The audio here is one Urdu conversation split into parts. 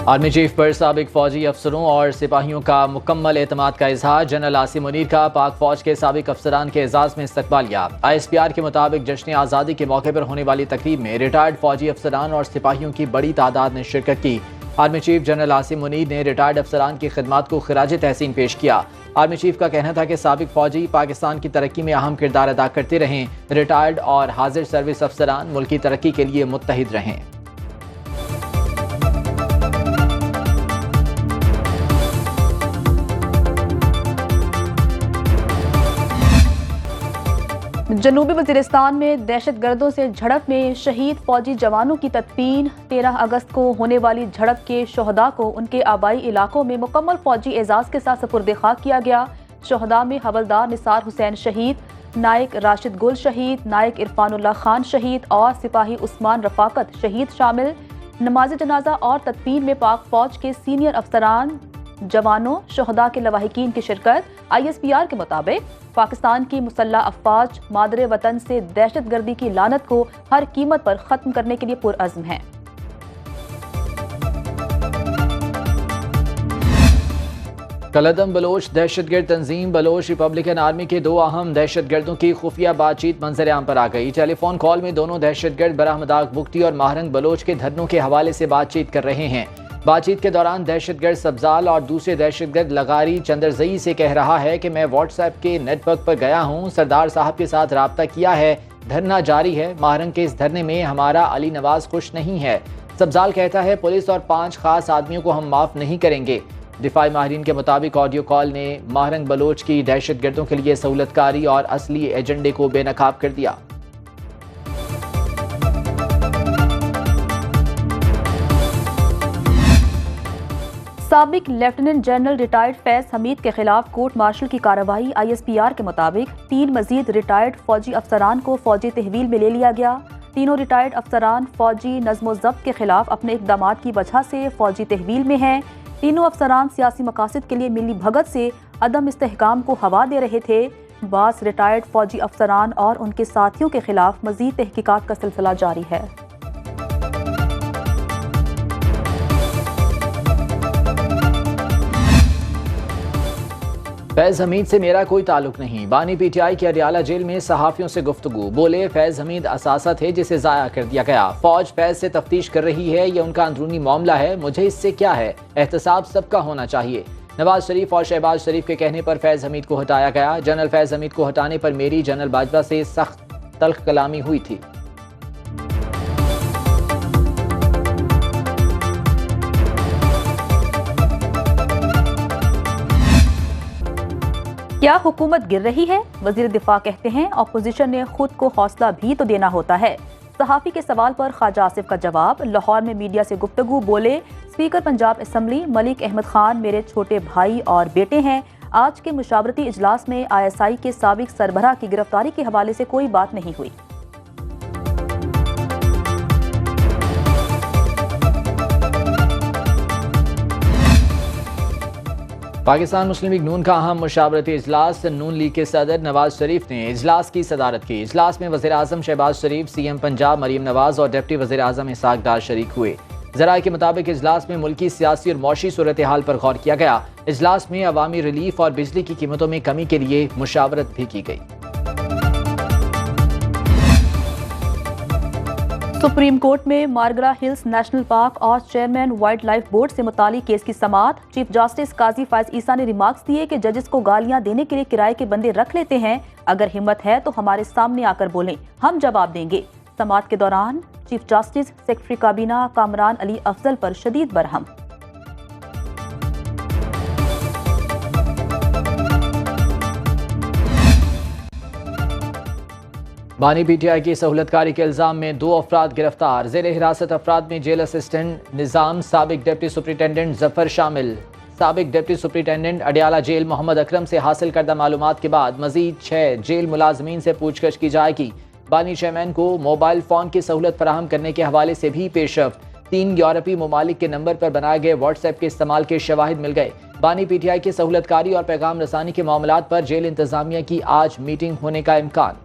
آرمی چیف پر سابق فوجی افسروں اور سپاہیوں کا مکمل اعتماد کا اظہار، جنرل عاصم منیر کا پاک فوج کے سابق افسران کے اعزاز میں استقبالیہ۔ ISPR کے مطابق جشن آزادی کے موقع پر ہونے والی تقریب میں ریٹائرڈ فوجی افسران اور سپاہیوں کی بڑی تعداد نے شرکت کی۔ Army chief general Asim Munir نے ریٹائرڈ افسران کی خدمات کو خراج تحسین پیش کیا۔ آرمی چیف کا کہنا تھا کہ سابق فوجی پاکستان کی ترقی میں اہم کردار ادا کرتے رہیں، ریٹائرڈ اور حاضر سروس افسران ملک کی ترقی کے لیے متحد رہیں۔ جنوبی وزیرستان میں دہشت گردوں سے جھڑپ میں شہید فوجی جوانوں کی تدفین۔ 13 اگست کو ہونے والی جھڑپ کے شہداء کو ان کے آبائی علاقوں میں مکمل فوجی اعزاز کے ساتھ سپرد خاک کیا گیا۔ شہداء میں حوالدار نثار حسین شہید، نائک راشد گل شہید، نائک عرفان اللہ خان شہید اور سپاہی عثمان رفاقت شہید شامل۔ نماز جنازہ اور تدفین میں پاک فوج کے سینئر افسران، جوانوں، شہداء کے لواحقین کی شرکت۔ ISPR کے مطابق پاکستان کی مسلح افواج مادر وطن سے دہشت گردی کی لعنت کو ہر قیمت پر ختم کرنے کے لیے پرعزم ہیں۔ کلعدم بلوچ دہشت گرد تنظیم بلوچ ریپبلکن آرمی کے 2 اہم دہشت گردوں کی خفیہ بات چیت منظر عام پر آ گئی۔ ٹیلی فون کال میں دونوں دہشت گرد براہ مداق بگٹی اور ماہرنگ بلوچ کے دھرنوں کے حوالے سے بات چیت کر رہے ہیں۔ بات چیت کے دوران دہشت گرد سبزال اور دوسرے دہشت گرد لغاری چندرزئی سے کہہ رہا ہے کہ میں واٹس ایپ کے نیٹ ورک پر گیا ہوں، سردار صاحب کے ساتھ رابطہ کیا ہے، دھرنا جاری ہے، ماہرنگ کے اس دھرنے میں ہمارا علی نواز خوش نہیں ہے۔ سبزال کہتا ہے پولیس اور 5 خاص آدمیوں کو ہم معاف نہیں کریں گے۔ دفاعی ماہرین کے مطابق آڈیو کال نے ماہرنگ بلوچ کی دہشت گردوں کے لیے سہولت کاری اور اصلی ایجنڈے کو بے نقاب کر دیا۔ سابق لیفٹیننٹ جنرل ریٹائرڈ فیض حمید کے خلاف کورٹ مارشل کی کارروائی۔ ISPR کے مطابق 3 مزید ریٹائرڈ فوجی افسران کو فوجی تحویل میں لے لیا گیا۔ تینوں ریٹائرڈ افسران فوجی نظم و ضبط کے خلاف اپنے اقدامات کی وجہ سے فوجی تحویل میں ہیں۔ تینوں افسران سیاسی مقاصد کے لیے ملی بھگت سے عدم استحکام کو ہوا دے رہے تھے۔ بعض ریٹائرڈ فوجی افسران اور ان کے ساتھیوں کے خلاف مزید تحقیقات کا سلسلہ جاری ہے۔ فیض حمید سے میرا کوئی تعلق نہیں، بانی PTI کے اڈیالہ جیل میں صحافیوں سے گفتگو، بولے فیض حمید اثاثہ تھے جسے ضائع کر دیا گیا، فوج فیض سے تفتیش کر رہی ہے، یہ ان کا اندرونی معاملہ ہے، مجھے اس سے کیا ہے، احتساب سب کا ہونا چاہیے۔ نواز شریف اور شہباز شریف کے کہنے پر فیض حمید کو ہٹایا گیا، جنرل فیض حمید کو ہٹانے پر میری جنرل باجوہ سے سخت تلخ کلامی ہوئی تھی۔ کیا حکومت گر رہی ہے؟ وزیر دفاع کہتے ہیں اپوزیشن نے خود کو حوصلہ بھی تو دینا ہوتا ہے۔ صحافی کے سوال پر خواجہ آصف کا جواب، لاہور میں میڈیا سے گفتگو، بولے اسپیکر پنجاب اسمبلی ملک احمد خان میرے چھوٹے بھائی اور بیٹے ہیں۔ آج کے مشاورتی اجلاس میں ISI کے سابق سربراہ کی گرفتاری کے حوالے سے کوئی بات نہیں ہوئی۔ پاکستان مسلم لیگ نون کا اہم مشاورتی اجلاس، نون لیگ کے صدر نواز شریف نے اجلاس کی صدارت کی۔ اجلاس میں وزیر اعظم شہباز شریف، CM پنجاب مریم نواز اور ڈپٹی وزیر اعظم اسحاق ڈار شریک ہوئے۔ ذرائع کے مطابق اجلاس میں ملکی سیاسی اور معاشی صورتحال پر غور کیا گیا۔ اجلاس میں عوامی ریلیف اور بجلی کی قیمتوں میں کمی کے لیے مشاورت بھی کی گئی۔ سپریم کورٹ میں مارگرا ہلز نیشنل پارک اور چیئرمین وائلڈ لائف بورڈ سے متعلق کیس کی سماعت۔ چیف جسٹس قاضی فائز عیسیٰ نے ریمارکس دیے کہ ججز کو گالیاں دینے کے لیے کرائے کے بندے رکھ لیتے ہیں، اگر ہمت ہے تو ہمارے سامنے آ کر بولیں، ہم جواب دیں گے۔ سماعت کے دوران چیف جسٹس سیکرٹری کابینہ کامران علی افضل پر شدید برہم۔ بانی PTI کی سہولت کاری کے الزام میں 2 افراد گرفتار، زیر حراست افراد میں جیل اسسٹنٹ نظام سابق ڈپٹی سپرنٹینڈنٹ ظفر شامل۔ سابق ڈپٹی سپرنٹینڈنٹ اڈیالہ جیل محمد اکرم سے حاصل کردہ معلومات کے بعد مزید 6 جیل ملازمین سے پوچھ گچھ کی جائے گی۔ بانی چیئرمین کو موبائل فون کی سہولت فراہم کرنے کے حوالے سے بھی پیش رفت۔ 3 یورپی ممالک کے نمبر پر بنائے گئے واٹس ایپ کے استعمال کے شواہد مل گئے۔ بانی PTI کی سہولت کاری اور پیغام رسانی کے معاملات پر جیل انتظامیہ کی آج میٹنگ ہونے کا امکان۔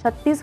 36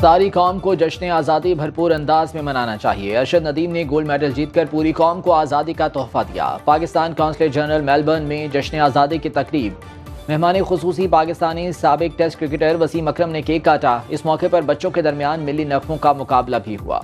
ساری قوم کو جشن آزادی بھرپور انداز میں منانا چاہیے. ارشد ندیم نے گولڈ میڈل جیت کر پوری قوم کو آزادی کا تحفہ دیا. پاکستان کونسل جنرل میلبرن میں جشن آزادی کی تقریب. مہمان خصوصی پاکستانی سابق ٹیسٹ کرکٹر وسیم اکرم نے کیک کاٹا. اس موقع پر بچوں کے درمیان ملی نغموں کا مقابلہ بھی ہوا.